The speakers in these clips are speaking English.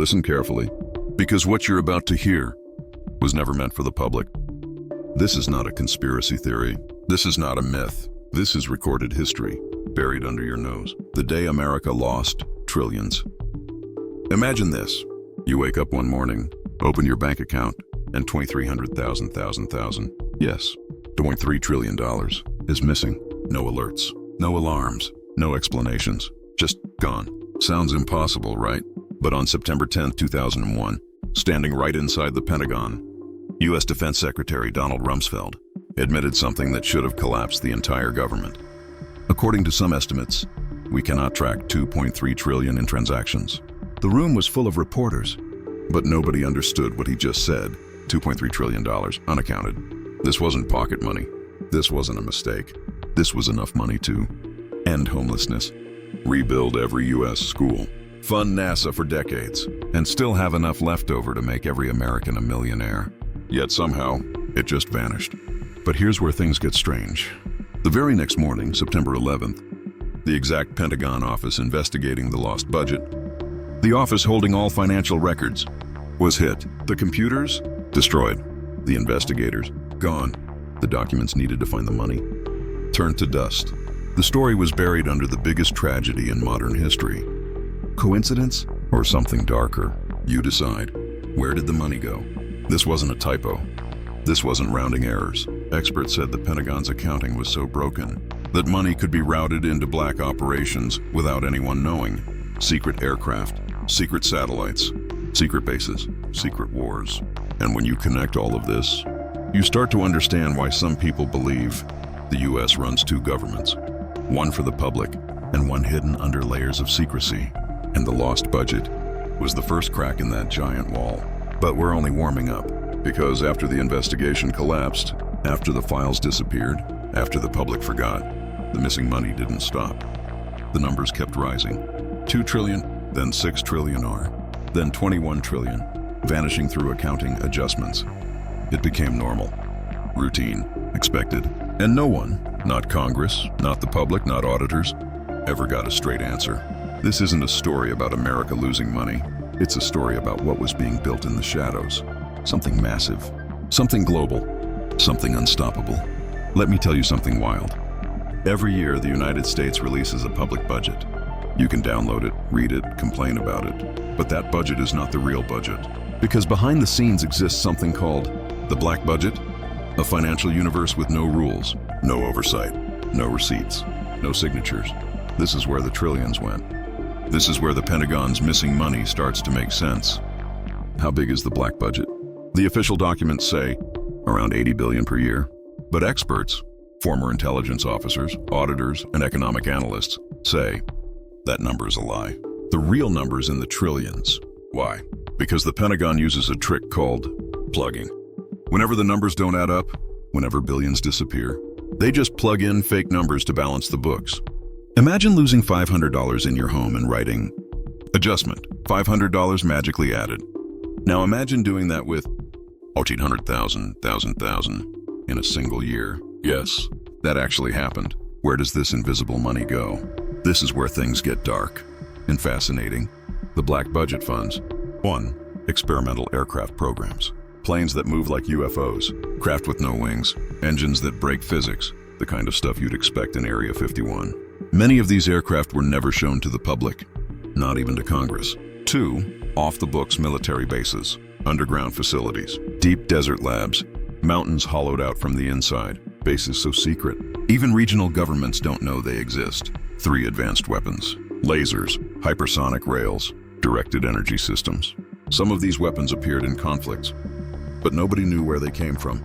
Listen carefully, because what you're about to hear was never meant for the public. This is not a conspiracy theory. This is not a myth. This is recorded history, buried under your nose. The day America lost trillions. Imagine this. You wake up one morning, open your bank account, and 2,300,000, yes, $0.3 trillion is missing. No alerts, no alarms, no explanations, just gone. Sounds impossible, right? But on September 10, 2001, standing right inside the Pentagon, U.S. Defense Secretary Donald Rumsfeld admitted something that should have collapsed the entire government. According to some estimates, we cannot track 2.3 trillion in transactions. The room was full of reporters, but nobody understood what he just said. $2.3 trillion, unaccounted. This wasn't pocket money. This wasn't a mistake. This was enough money to end homelessness, rebuild every U.S. school, fund NASA for decades, and still have enough left over to make every American a millionaire. Yet somehow, it just vanished. But here's where things get strange. The very next morning, September 11th, the exact Pentagon office investigating the lost budget, the office holding all financial records, was hit. The computers, destroyed. The investigators, gone. The documents needed to find the money, turned to dust. The story was buried under the biggest tragedy in modern history. Coincidence or something darker? You decide. Where did the money go? This wasn't a typo. This wasn't rounding errors. Experts said the Pentagon's accounting was so broken that money could be routed into black operations without anyone knowing. Secret aircraft, secret satellites, secret bases, secret wars. And when you connect all of this, you start to understand why some people believe the U.S. runs two governments, one for the public and one hidden under layers of secrecy. And the lost budget was the first crack in that giant wall. But we're only warming up, because after the investigation collapsed, after the files disappeared, after the public forgot, the missing money didn't stop. The numbers kept rising. 2 trillion, then 6 trillion R, then 21 trillion, vanishing through accounting adjustments. It became normal, routine, expected, and no one, not Congress, not the public, not auditors, ever got a straight answer. This isn't a story about America losing money. It's a story about what was being built in the shadows. Something massive, something global, something unstoppable. Let me tell you something wild. Every year, the United States releases a public budget. You can download it, read it, complain about it. But that budget is not the real budget. Because behind the scenes exists something called the black budget, a financial universe with no rules, no oversight, no receipts, no signatures. This is where the trillions went. This is where the Pentagon's missing money starts to make sense. How big is the black budget? The official documents say around 80 billion per year. But experts, former intelligence officers, auditors, and economic analysts say that number is a lie. The real number's in the trillions. Why? Because the Pentagon uses a trick called plugging. Whenever the numbers don't add up, whenever billions disappear, they just plug in fake numbers to balance the books. Imagine losing $500 in your home and writing, adjustment, $500 magically added. Now imagine doing that with 1,800,000 in a single year. Yes, that actually happened. Where does this invisible money go? This is where things get dark and fascinating. The black budget funds. 1. Experimental aircraft programs. Planes that move like UFOs, craft with no wings, engines that break physics, the kind of stuff you'd expect in Area 51. Many of these aircraft were never shown to the public, not even to Congress. 2. Off-the-books military bases, underground facilities, deep desert labs, mountains hollowed out from the inside, bases so secret, even regional governments don't know they exist. 3. Advanced weapons, lasers, hypersonic rails, directed energy systems. Some of these weapons appeared in conflicts, but nobody knew where they came from.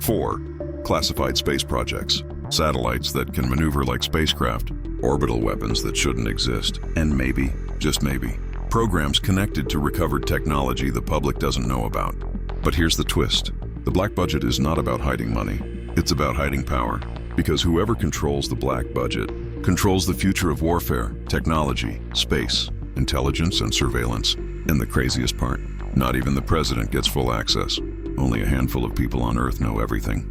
4. Classified space projects, satellites that can maneuver like spacecraft, orbital weapons that shouldn't exist, and maybe, just maybe, programs connected to recovered technology the public doesn't know about. But here's the twist. The black budget is not about hiding money. It's about hiding power. Because whoever controls the black budget controls the future of warfare, technology, space, intelligence, and surveillance. And the craziest part, not even the president gets full access. Only a handful of people on Earth know everything.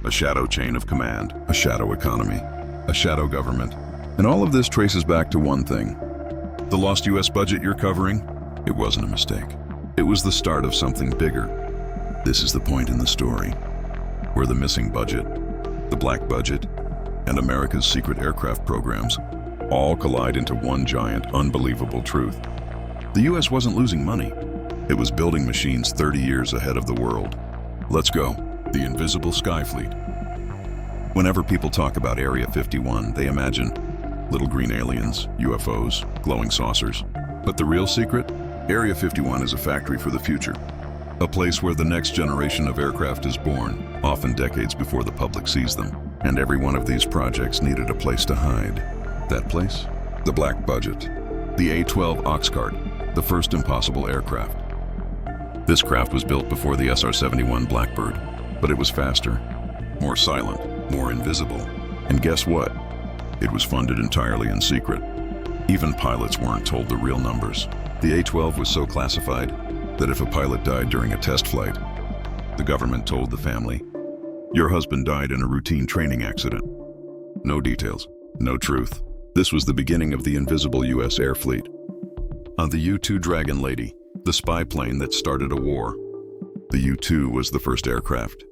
A shadow chain of command, a shadow economy, a shadow government. And all of this traces back to one thing. The Lost U.S. budget you're covering, It wasn't a mistake. It was the start of something bigger. This is the point in the story where the missing budget, the black budget, and America's secret aircraft programs all collide into one giant, unbelievable truth. The U.S. wasn't losing money. It was building machines 30 years ahead of the world. Let's go. The invisible sky fleet. Whenever people talk about Area 51, they imagine little green aliens, UFOs, glowing saucers. But the real secret? Area 51 is a factory for the future. A place where the next generation of aircraft is born, often decades before the public sees them. And every one of these projects needed a place to hide. That place? The black budget. The A-12 Oxcart, the first impossible aircraft. This craft was built before the SR-71 Blackbird, but it was faster, more silent, more invisible. And guess what? It was funded entirely in secret. Even pilots weren't told the real numbers. The A-12 was so classified that if a pilot died during a test flight, the government told the family, "Your husband died in a routine training accident." No details, no truth. This was the beginning of the invisible U.S. air fleet. On the U-2 Dragon Lady, the spy plane that started a war, the U-2 was the first aircraft,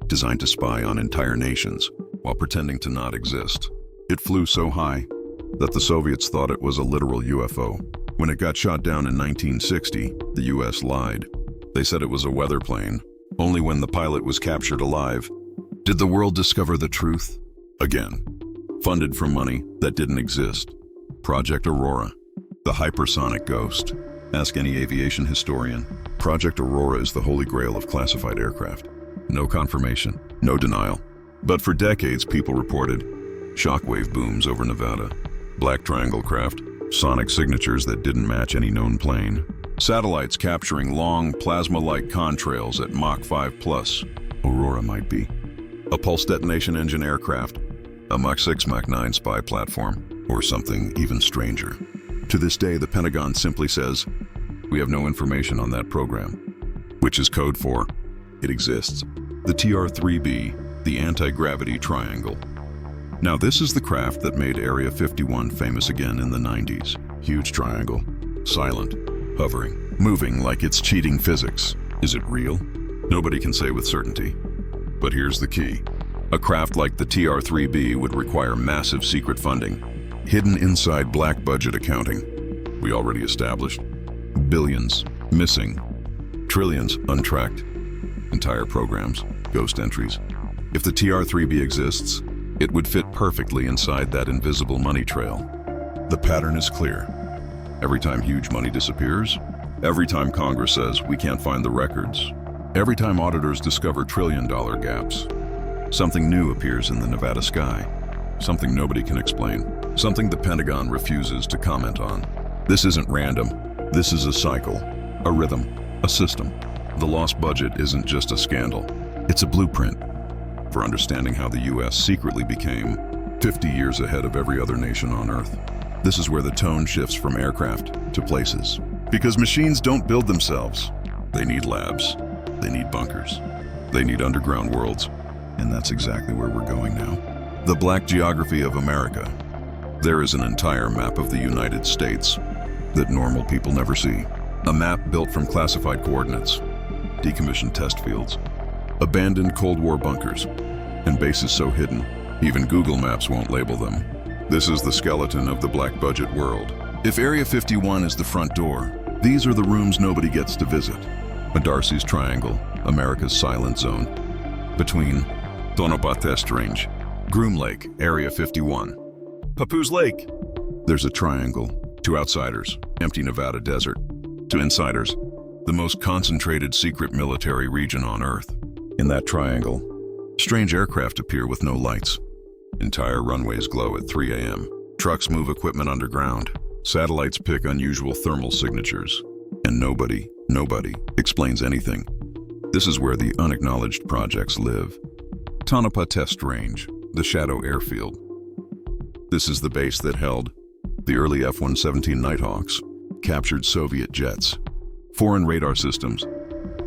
designed to spy on entire nations while pretending to not exist. It flew so high that the Soviets thought it was a literal UFO. When it got shot down in 1960, the U.S. lied. They said it was a weather plane. Only when the pilot was captured alive did the world discover the truth. Again, funded from money that didn't exist. Project Aurora, the hypersonic ghost. Ask any aviation historian. Project Aurora is the holy grail of classified aircraft. No confirmation, no denial. But for decades, people reported shockwave booms over Nevada, black triangle craft, sonic signatures that didn't match any known plane, satellites capturing long, plasma-like contrails at Mach 5+. Aurora might be a pulse detonation engine aircraft, a Mach 6, Mach 9 spy platform, or something even stranger. To this day, the Pentagon simply says, "We have no information on that program," which is code for, it exists. The TR-3B, the anti-gravity triangle. Now this is the craft that made Area 51 famous again in the 90s. Huge triangle, silent, hovering, moving like it's cheating physics. Is it real? Nobody can say with certainty. But here's the key. A craft like the TR-3B would require massive secret funding, hidden inside black budget accounting. We already established. Billions, missing. Trillions, untracked. Entire programs, ghost entries. If the TR-3B exists, it would fit perfectly inside that invisible money trail. The pattern is clear. Every time huge money disappears, every time Congress says we can't find the records, every time auditors discover trillion-dollar gaps, something new appears in the Nevada sky, something nobody can explain, something the Pentagon refuses to comment on. This isn't random. This is a cycle, a rhythm, a system. The lost budget isn't just a scandal. It's a blueprint for understanding how the U.S. secretly became 50 years ahead of every other nation on Earth. This is where the tone shifts from aircraft to places. Because machines don't build themselves. They need labs. They need bunkers. They need underground worlds. And that's exactly where we're going now. The black geography of America. There is an entire map of the United States that normal people never see. A map built from classified coordinates, decommissioned test fields, abandoned Cold War bunkers, and bases so hidden, even Google Maps won't label them. This is the skeleton of the black budget world. If Area 51 is the front door, these are the rooms nobody gets to visit. A Darcy's Triangle, America's silent zone. Between Tonopah Test Range, Groom Lake, Area 51. Papoose Lake. There's a triangle. To outsiders, empty Nevada desert. To insiders, the most concentrated secret military region on Earth. In that triangle, strange aircraft appear with no lights. Entire runways glow at 3 a.m. Trucks move equipment underground. Satellites pick unusual thermal signatures. And nobody explains anything. This is where the unacknowledged projects live. Tonopah Test Range, the Shadow Airfield. This is the base that held the early F-117 Nighthawks, captured Soviet jets, foreign radar systems,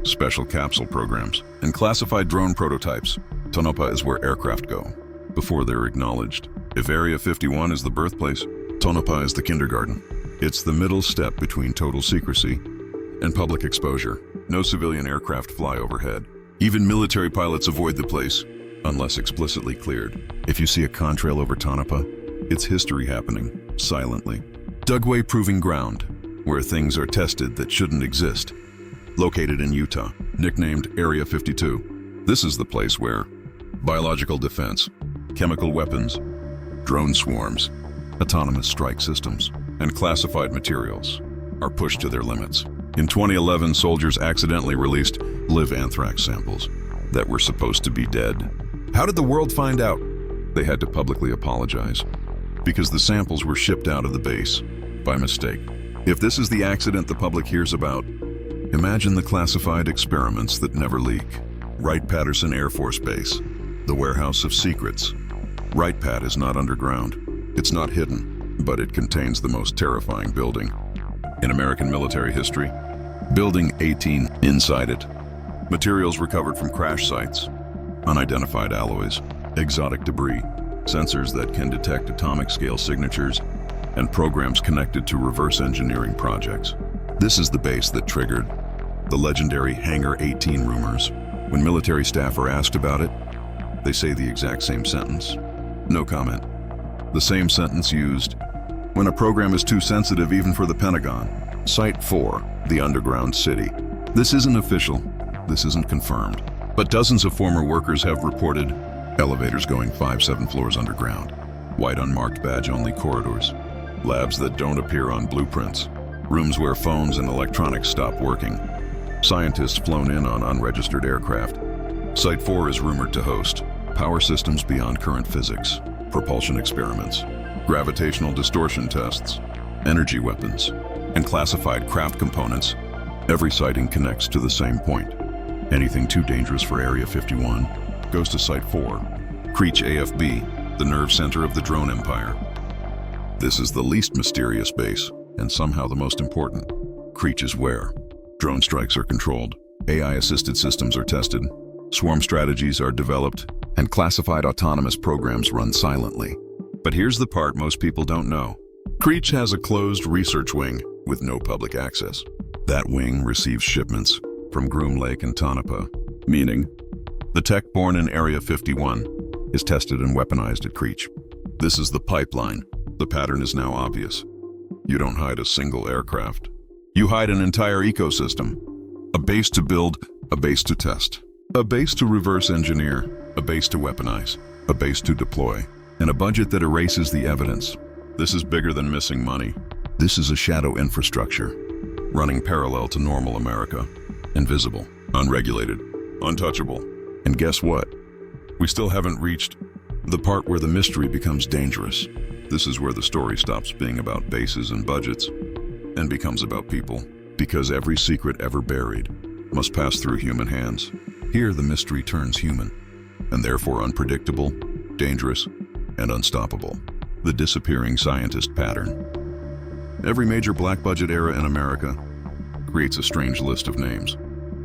special capsule programs, and classified drone prototypes. Tonopah is where aircraft go, before they're acknowledged. If Area 51 is the birthplace, Tonopah is the kindergarten. It's the middle step between total secrecy and public exposure. No civilian aircraft fly overhead. Even military pilots avoid the place, unless explicitly cleared. If you see a contrail over Tonopah, it's history happening, silently. Dugway Proving Ground, where things are tested that shouldn't exist. Located in Utah, nicknamed Area 52. This is the place where biological defense, chemical weapons, drone swarms, autonomous strike systems, and classified materials are pushed to their limits. In 2011, soldiers accidentally released live anthrax samples that were supposed to be dead. How did the world find out? They had to publicly apologize because the samples were shipped out of the base by mistake. If this is the accident the public hears about, imagine the classified experiments that never leak. Wright-Patterson Air Force Base, the warehouse of secrets. Wright-Pat is not underground. It's not hidden, but it contains the most terrifying building in American military history. Building 18, inside it. Materials recovered from crash sites, unidentified alloys, exotic debris, sensors that can detect atomic scale signatures, and programs connected to reverse engineering projects. This is the base that triggered the legendary Hangar 18 rumors. When military staff are asked about it, they say the exact same sentence. No comment. The same sentence used when a program is too sensitive even for the Pentagon. Site 4, the underground city. This isn't official, this isn't confirmed, but dozens of former workers have reported elevators going 5-7 floors underground, white unmarked badge-only corridors, labs that don't appear on blueprints, rooms where phones and electronics stop working, scientists flown in on unregistered aircraft. Site 4 is rumored to host power systems beyond current physics, propulsion experiments, gravitational distortion tests, energy weapons, and classified craft components. Every sighting connects to the same point. Anything too dangerous for Area 51 goes to Site 4, Creech AFB, the nerve center of the drone empire. This is the least mysterious base, and somehow the most important. Creech is where drone strikes are controlled, AI-assisted systems are tested, swarm strategies are developed, and classified autonomous programs run silently. But here's the part most people don't know. Creech has a closed research wing with no public access. That wing receives shipments from Groom Lake and Tonopah, meaning the tech born in Area 51 is tested and weaponized at Creech. This is the pipeline. The pattern is now obvious. You don't hide a single aircraft. You hide an entire ecosystem. A base to build, a base to test, a base to reverse engineer, a base to weaponize, a base to deploy, and a budget that erases the evidence. This is bigger than missing money. This is a shadow infrastructure, running parallel to normal America. Invisible, unregulated, untouchable. And guess what? We still haven't reached the part where the mystery becomes dangerous. This is where the story stops being about bases and budgets and becomes about people. Because every secret ever buried must pass through human hands. Here the mystery turns human, and therefore unpredictable, dangerous, and unstoppable. The disappearing scientist pattern. Every major black budget era in America creates a strange list of names.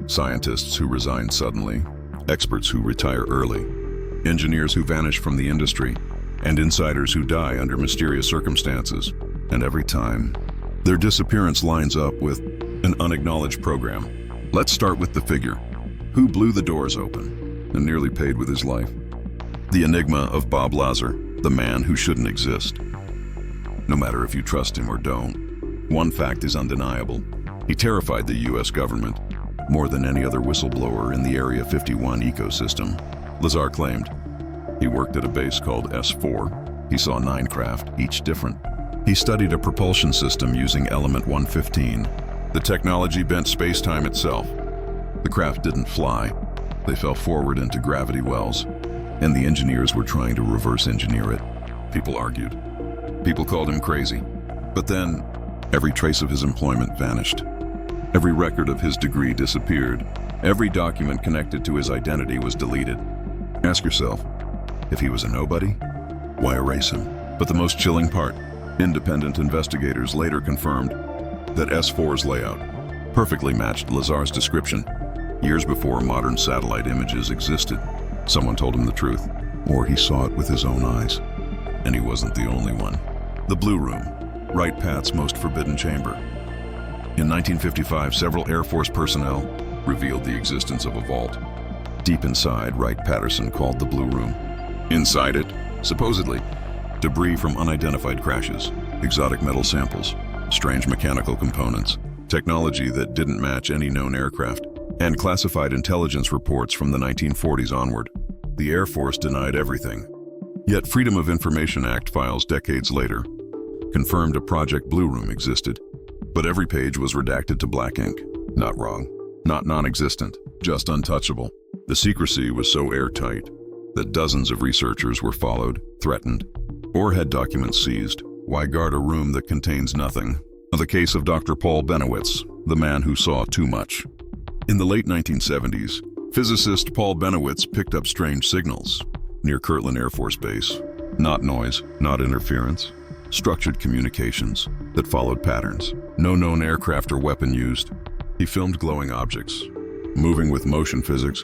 Scientists who resign suddenly, experts who retire early, engineers who vanish from the industry, and insiders who die under mysterious circumstances. And every time, their disappearance lines up with an unacknowledged program. Let's start with the figure who blew the doors open and nearly paid with his life. The enigma of Bob Lazar, the man who shouldn't exist. No matter if you trust him or don't, one fact is undeniable. He terrified the U.S. government more than any other whistleblower in the Area 51 ecosystem. Lazar claimed he worked at a base called S4. He saw 9 craft, each different. He studied a propulsion system using element 115. The technology bent space-time itself. The craft didn't fly. They fell forward into gravity wells, and the engineers were trying to reverse engineer it. People argued. People called him crazy. But then, every trace of his employment vanished. Every record of his degree disappeared. Every document connected to his identity was deleted. Ask yourself, if he was a nobody, why erase him? But the most chilling part, independent investigators later confirmed that S4's layout perfectly matched Lazar's description. Years before modern satellite images existed, someone told him the truth, or he saw it with his own eyes. And he wasn't the only one. The Blue Room, Wright-Pat's most forbidden chamber. In 1955, several Air Force personnel revealed the existence of a vault. Deep inside, Wright-Patterson called the Blue Room. Inside it, supposedly, debris from unidentified crashes, exotic metal samples, strange mechanical components, technology that didn't match any known aircraft, and classified intelligence reports from the 1940s onward. The Air Force denied everything. Yet Freedom of Information Act files decades later confirmed a Project Blue Room existed, but every page was redacted to black ink. Not wrong, not non-existent, just untouchable. The secrecy was so airtight that dozens of researchers were followed, threatened, or had documents seized. Why guard a room that contains nothing? The case of Dr. Paul Benowitz, the man who saw too much. In the late 1970s, physicist Paul Benowitz picked up strange signals near Kirtland Air Force Base. Not noise, not interference, structured communications that followed patterns. No known aircraft or weapon used. He filmed glowing objects, moving with motion physics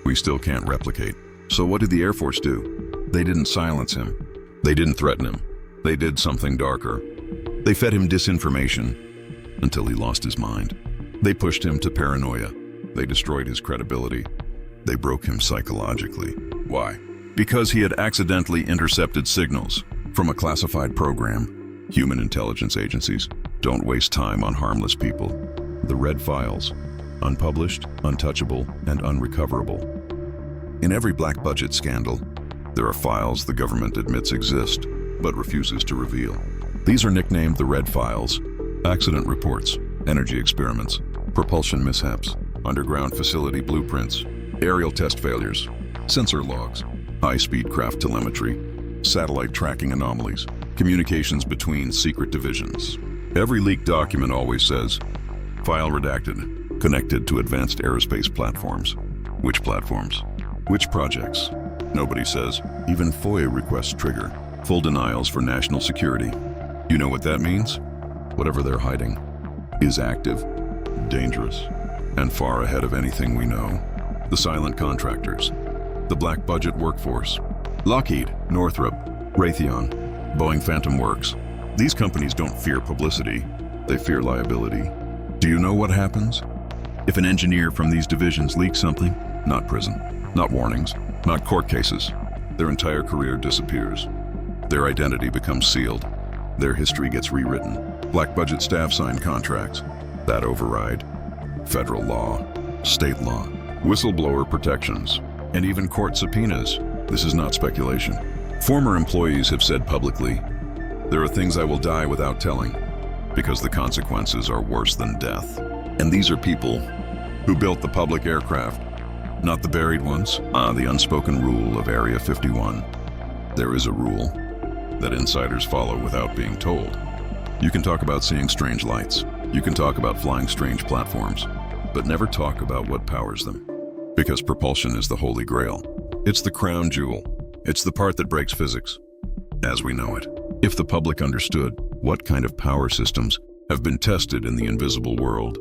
we still can't replicate. So what did the Air Force do? They didn't silence him. They didn't threaten him. They did something darker. They fed him disinformation until he lost his mind. They pushed him to paranoia. They destroyed his credibility. They broke him psychologically. Why? Because he had accidentally intercepted signals from a classified program. Human intelligence agencies don't waste time on harmless people. The red files, unpublished, untouchable, and unrecoverable. In every black budget scandal, there are files the government admits exist, but refuses to reveal. These are nicknamed the red files: accident reports, energy experiments, propulsion mishaps, underground facility blueprints, aerial test failures, sensor logs, high-speed craft telemetry, satellite tracking anomalies, communications between secret divisions. Every leaked document always says, file redacted, connected to advanced aerospace platforms. Which platforms? Which projects? Nobody says. Even FOIA requests trigger full denials for national security. You know what that means? Whatever they're hiding is active, dangerous, and far ahead of anything we know. The silent contractors, the black budget workforce, Lockheed, Northrop, Raytheon, Boeing Phantom Works. These companies don't fear publicity, they fear liability. Do you know what happens if an engineer from these divisions leaks something? Not prison, not warnings, not court cases. Their entire career disappears. Their identity becomes sealed. Their history gets rewritten. Black budget staff sign contracts that override federal law, state law, whistleblower protections, and even court subpoenas. This is not speculation. Former employees have said publicly, "There are things I will die without telling, because the consequences are worse than death." And these are people who built the public aircraft, not the buried ones. The unspoken rule of Area 51. There is a rule that insiders follow without being told. You can talk about seeing strange lights. You can talk about flying strange platforms, but never talk about what powers them. Because propulsion is the holy grail. It's the crown jewel. It's the part that breaks physics as we know it. If the public understood what kind of power systems have been tested in the invisible world,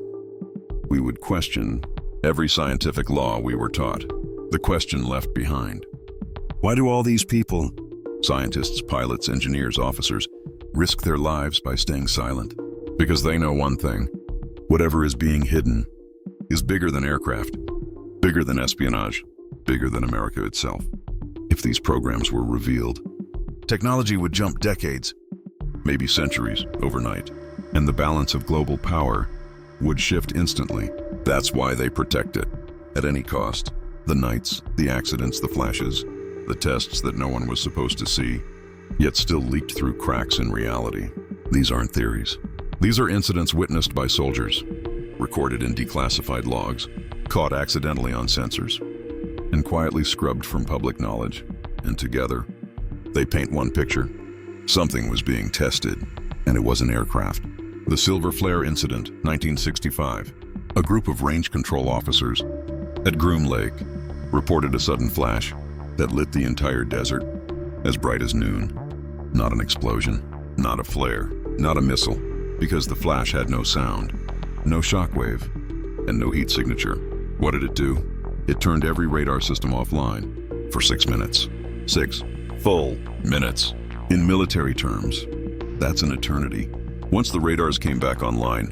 we would question every scientific law we were taught. The question left behind: why do all these people, scientists, pilots, engineers, officers, risk their lives by staying silent? Because they know one thing: whatever is being hidden is bigger than aircraft, bigger than espionage, bigger than America itself. If these programs were revealed, technology would jump decades, maybe centuries, overnight, and the balance of global power would shift instantly. That's why they protect it, at any cost. The nights, the accidents, the flashes, the tests that no one was supposed to see, yet still leaked through cracks in reality. These aren't theories. These are incidents witnessed by soldiers, recorded in declassified logs, caught accidentally on sensors, and quietly scrubbed from public knowledge. And together, they paint one picture. Something was being tested, and it was an aircraft. The Silver Flare Incident, 1965. A group of range control officers at Groom Lake reported a sudden flash that lit the entire desert as bright as noon. Not an explosion, not a flare, not a missile, because the flash had no sound, no shockwave, and no heat signature. What did it do? It turned every radar system offline for 6 minutes. 6 full minutes. In military terms, that's an eternity. Once the radars came back online,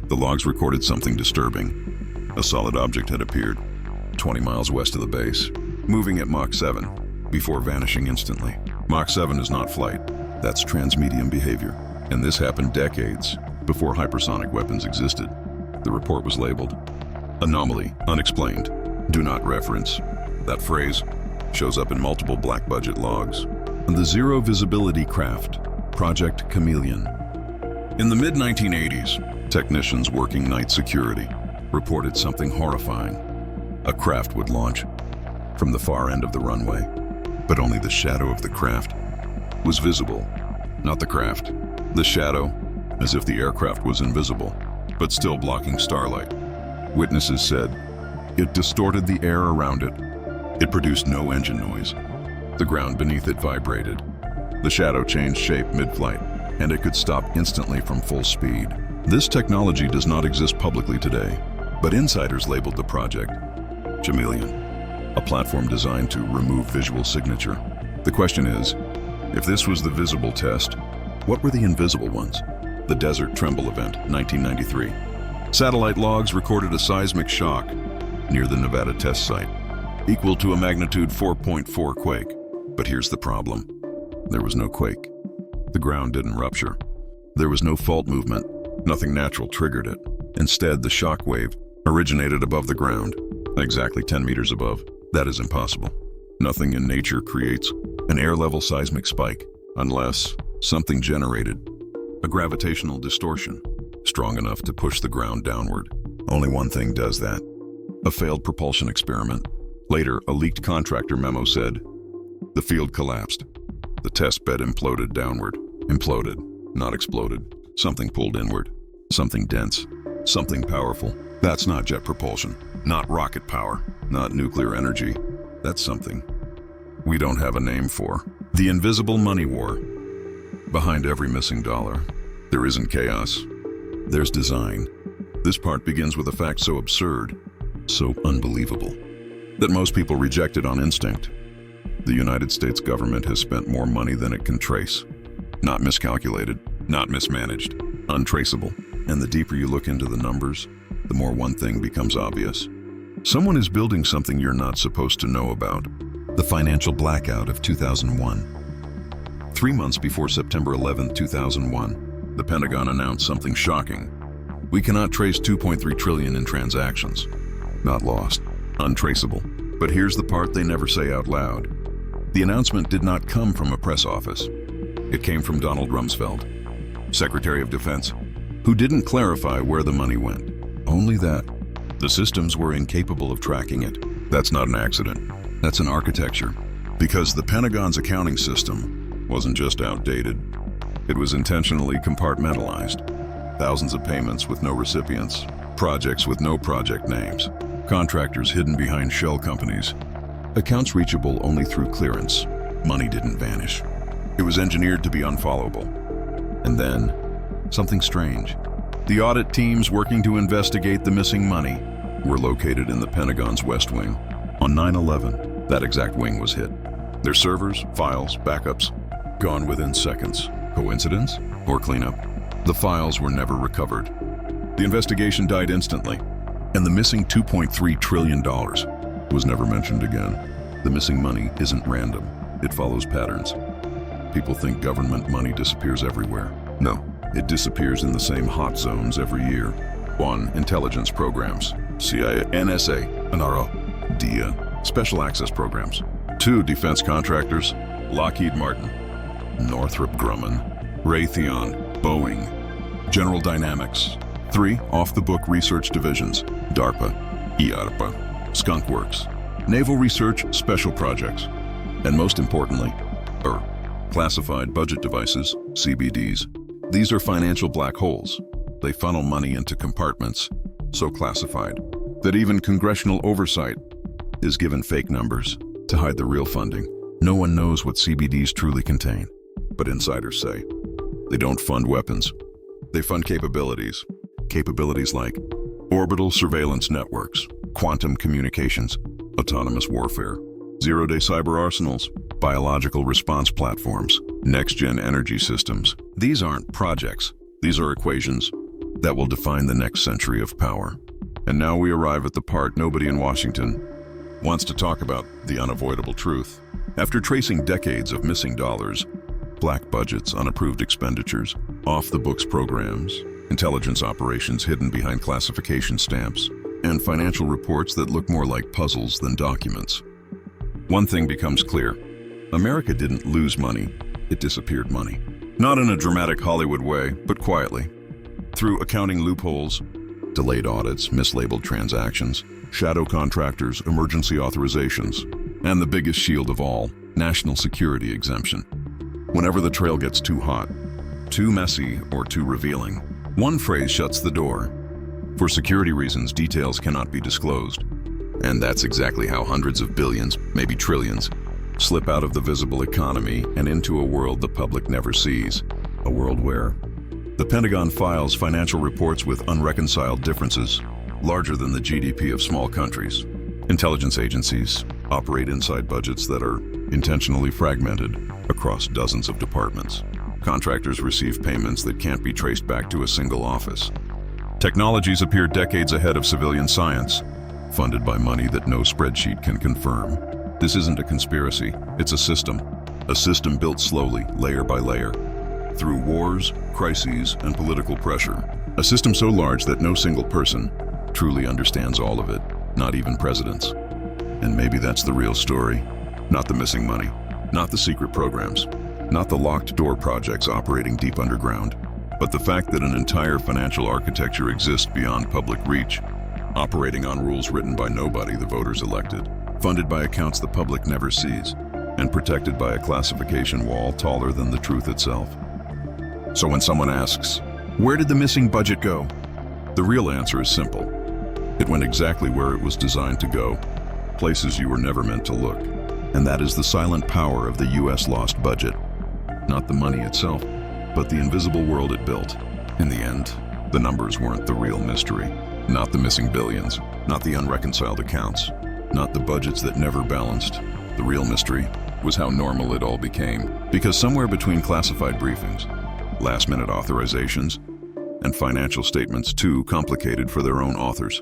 The logs recorded something disturbing. A solid object had appeared, 20 miles west of the base, moving at Mach 7, before vanishing instantly. Mach 7 is not flight. That's transmedium behavior. And this happened decades before hypersonic weapons existed. The report was labeled Anomaly, Unexplained, Do Not Reference. That phrase shows up in multiple black budget logs. The Zero Visibility Craft, Project Chameleon. In the mid-1980s, technicians working night security reported something horrifying. A craft would launch from the far end of the runway, but only the shadow of the craft was visible. Not the craft, the shadow, as if the aircraft was invisible, but still blocking starlight. Witnesses said it distorted the air around it. It produced no engine noise. The ground beneath it vibrated. The shadow changed shape mid-flight, and it could stop instantly from full speed. This technology does not exist publicly today, but insiders labeled the project Chameleon, a platform designed to remove visual signature. The question is, if this was the visible test, what were the invisible ones? The Desert Tremble event, 1993. Satellite logs recorded a seismic shock near the Nevada test site, equal to a magnitude 4.4 quake. But here's the problem. There was no quake. The ground didn't rupture. There was no fault movement. Nothing natural triggered it. Instead, the shock wave originated above the ground, exactly 10 meters above. That is impossible. Nothing in nature creates an air-level seismic spike unless something generated a gravitational distortion strong enough to push the ground downward. Only one thing does that: a failed propulsion experiment. Later, a leaked contractor memo said, the field collapsed. The test bed imploded downward. Imploded, not exploded. Something pulled inward. Something dense. Something powerful. That's not jet propulsion. Not rocket power. Not nuclear energy. That's something we don't have a name for. The invisible money war. Behind every missing dollar, there isn't chaos. There's design. This part begins with a fact so absurd, so unbelievable, that most people reject it on instinct. The United States government has spent more money than it can trace. Not miscalculated, not mismanaged, untraceable. And the deeper you look into the numbers, the more one thing becomes obvious. Someone is building something you're not supposed to know about. The financial blackout of 2001. 3 months before September 11, 2001, the Pentagon announced something shocking. We cannot trace $2.3 trillion in transactions. Not lost, untraceable. But here's the part they never say out loud. The announcement did not come from a press office. It came from Donald Rumsfeld, Secretary of Defense, who didn't clarify where the money went. Only that the systems were incapable of tracking it. That's not an accident. That's an architecture. Because the Pentagon's accounting system wasn't just outdated. It was intentionally compartmentalized. Thousands of payments with no recipients, projects with no project names, contractors hidden behind shell companies, accounts reachable only through clearance. Money didn't vanish. It was engineered to be unfollowable. And then, something strange. The audit teams working to investigate the missing money were located in the Pentagon's West Wing. On 9/11, that exact wing was hit. Their servers, files, backups, gone within seconds. Coincidence or cleanup? The files were never recovered. The investigation died instantly, and the missing $2.3 trillion was never mentioned again. The missing money isn't random. It follows patterns. People think government money disappears everywhere. No, it disappears in the same hot zones every year. 1. Intelligence programs, CIA, NSA, NRO, DIA, special access programs. 2. Defense contractors, Lockheed Martin, Northrop Grumman, Raytheon, Boeing, General Dynamics. 3. Off-the-book research divisions, DARPA, IARPA, Skunk Works, Naval Research Special Projects, and most importantly, classified budget devices, CBDs. These are financial black holes. They funnel money into compartments so classified that even congressional oversight is given fake numbers to hide the real funding. No one knows what CBDs truly contain, but insiders say they don't fund weapons. They fund capabilities. Capabilities like orbital surveillance networks, quantum communications, autonomous warfare, zero-day cyber arsenals, biological response platforms, next-gen energy systems. These aren't projects. These are equations. that will define the next century of power. And now we arrive at the part nobody in Washington wants to talk about: the unavoidable truth. After tracing decades of missing dollars, black budgets, unapproved expenditures, off-the-books programs, intelligence operations hidden behind classification stamps, and financial reports that look more like puzzles than documents, one thing becomes clear. America didn't lose money, it disappeared money. Not in a dramatic Hollywood way, but quietly. Through accounting loopholes, delayed audits, mislabeled transactions, shadow contractors, emergency authorizations, and the biggest shield of all, national security exemption. Whenever the trail gets too hot, too messy, or too revealing, one phrase shuts the door. For security reasons, details cannot be disclosed. And that's exactly how hundreds of billions, maybe trillions, slip out of the visible economy and into a world the public never sees. A world where the Pentagon files financial reports with unreconciled differences, larger than the GDP of small countries. Intelligence agencies operate inside budgets that are intentionally fragmented across dozens of departments. Contractors receive payments that can't be traced back to a single office. Technologies appear decades ahead of civilian science, funded by money that no spreadsheet can confirm. This isn't a conspiracy, it's a system built slowly, layer by layer, through wars, crises, and political pressure. A system so large that no single person truly understands all of it, not even presidents. And maybe that's the real story. Not the missing money, not the secret programs, not the locked door projects operating deep underground, but the fact that an entire financial architecture exists beyond public reach, operating on rules written by nobody the voters elected, funded by accounts the public never sees, and protected by a classification wall taller than the truth itself. So when someone asks, where did the missing budget go? The real answer is simple. It went exactly where it was designed to go, places you were never meant to look. And that is the silent power of the U.S. lost budget. Not the money itself, but the invisible world it built. In the end, the numbers weren't the real mystery. Not the missing billions, not the unreconciled accounts, not the budgets that never balanced. The real mystery was how normal it all became. Because somewhere between classified briefings, last-minute authorizations, and financial statements too complicated for their own authors,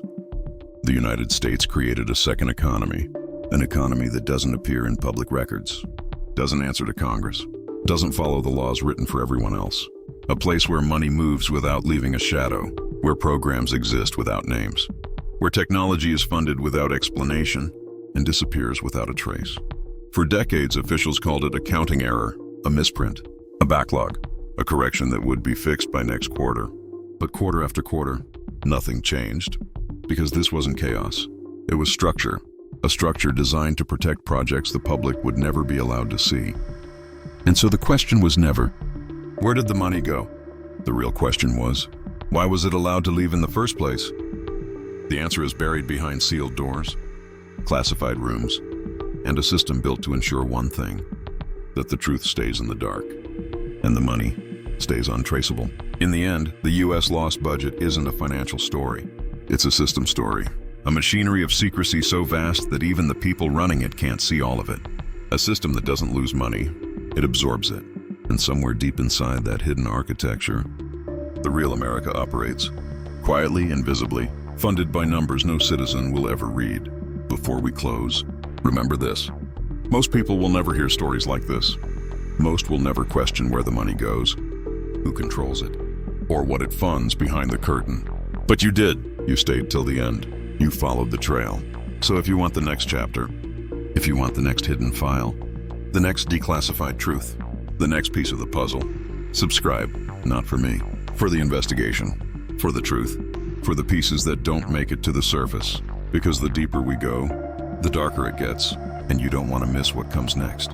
the United States created a second economy. An economy that doesn't appear in public records, doesn't answer to Congress, doesn't follow the laws written for everyone else. A place where money moves without leaving a shadow, where programs exist without names, where technology is funded without explanation and disappears without a trace. For decades, officials called it a counting error, a misprint, a backlog, a correction that would be fixed by next quarter. But quarter after quarter, nothing changed, because this wasn't chaos. It was structure. A structure designed to protect projects the public would never be allowed to see. And so the question was never, where did the money go? The real question was, why was it allowed to leave in the first place? The answer is buried behind sealed doors, classified rooms, and a system built to ensure one thing, that the truth stays in the dark, and the money stays untraceable. In the end, the U.S. lost budget isn't a financial story. It's a system story. A machinery of secrecy so vast that even the people running it can't see all of it. A system that doesn't lose money, it absorbs it. And somewhere deep inside that hidden architecture, the real America operates, quietly and visibly, funded by numbers no citizen will ever read. Before we close, remember this. Most people will never hear stories like this. Most will never question where the money goes, who controls it, or what it funds behind the curtain. But you did. You stayed till the end. You followed the trail. So if you want the next chapter, if you want the next hidden file, the next declassified truth, the next piece of the puzzle, subscribe, not for me, for the investigation, for the truth, for the pieces that don't make it to the surface. Because the deeper we go, the darker it gets, and you don't want to miss what comes next.